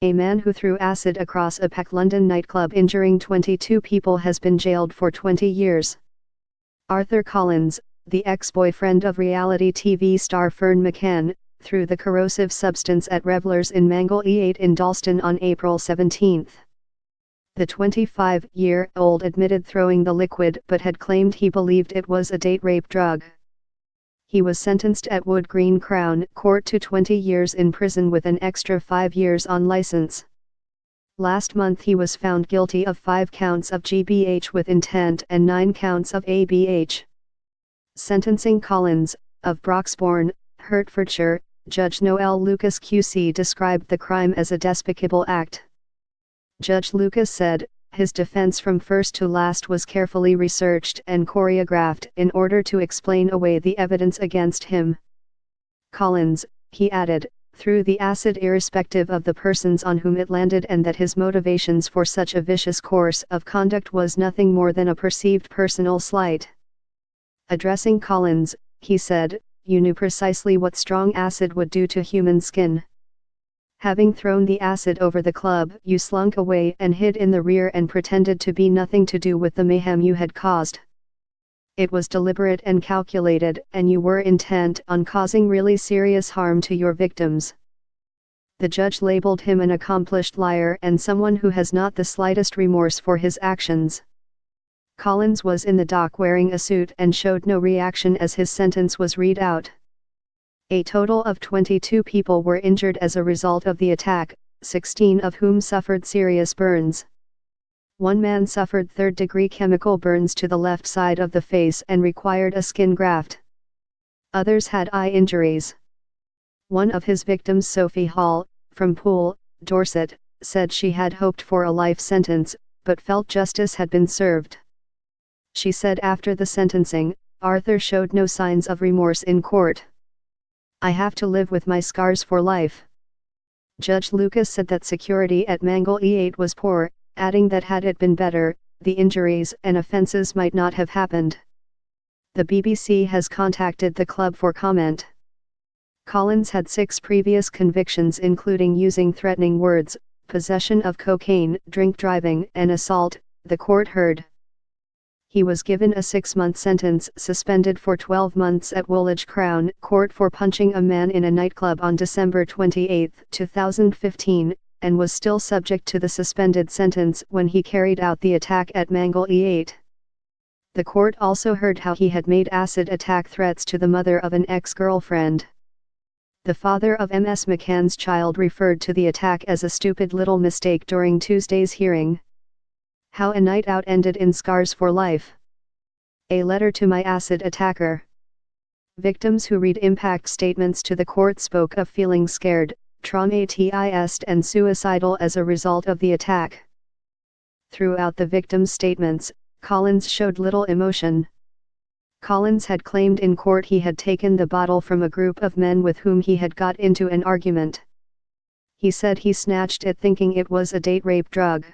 A man who threw acid across a packed London nightclub injuring 22 people has been jailed for 20 years. Arthur Collins, the ex-boyfriend of reality TV star Fern McCann, threw the corrosive substance at revelers in Mangle E8 in Dalston on April 17. The 25-year-old admitted throwing the liquid but had claimed he believed it was a date rape drug. He was sentenced at Wood Green Crown Court to 20 years in prison with an extra 5 years on license. Last month he was found guilty of 5 counts of GBH with intent and 9 counts of ABH. Sentencing Collins, of Broxbourne, Hertfordshire, Judge Noel Lucas QC described the crime as a despicable act. Judge Lucas said, his defense from first to last was carefully researched and choreographed in order to explain away the evidence against him. Collins, he added, threw the acid irrespective of the persons on whom it landed and that his motivations for such a vicious course of conduct was nothing more than a perceived personal slight. Addressing Collins, he said, "You knew precisely what strong acid would do to human skin. Having thrown the acid over the club, you slunk away and hid in the rear and pretended to be nothing to do with the mayhem you had caused. It was deliberate and calculated, and you were intent on causing really serious harm to your victims." The judge labeled him an accomplished liar and someone who has not the slightest remorse for his actions. Collins was in the dock wearing a suit and showed no reaction as his sentence was read out. A total of 22 people were injured as a result of the attack, 16 of whom suffered serious burns. One man suffered third-degree chemical burns to the left side of the face and required a skin graft. Others had eye injuries. One of his victims, Sophie Hall, from Poole, Dorset, said she had hoped for a life sentence, but felt justice had been served. She said after the sentencing, Arthur showed no signs of remorse in court. "I have to live with my scars for life." Judge Lucas said that security at Mangle E8 was poor, adding that had it been better, the injuries and offences might not have happened. The BBC has contacted the club for comment. Collins had 6 previous convictions including using threatening words, possession of cocaine, drink driving and assault, the court heard. He was given a 6-month sentence, suspended for 12 months at Woolwich Crown Court for punching a man in a nightclub on December 28, 2015, and was still subject to the suspended sentence when he carried out the attack at Mangle E8. The court also heard how he had made acid attack threats to the mother of an ex-girlfriend. The father of Ms. McCann's child referred to the attack as a stupid little mistake during Tuesday's hearing. How a night out ended in scars for life. A letter to my acid attacker. Victims who read impact statements to the court spoke of feeling scared, traumatized and suicidal as a result of the attack. Throughout the victims' statements, Collins showed little emotion. Collins had claimed in court he had taken the bottle from a group of men with whom he had got into an argument. He said he snatched it thinking it was a date rape drug.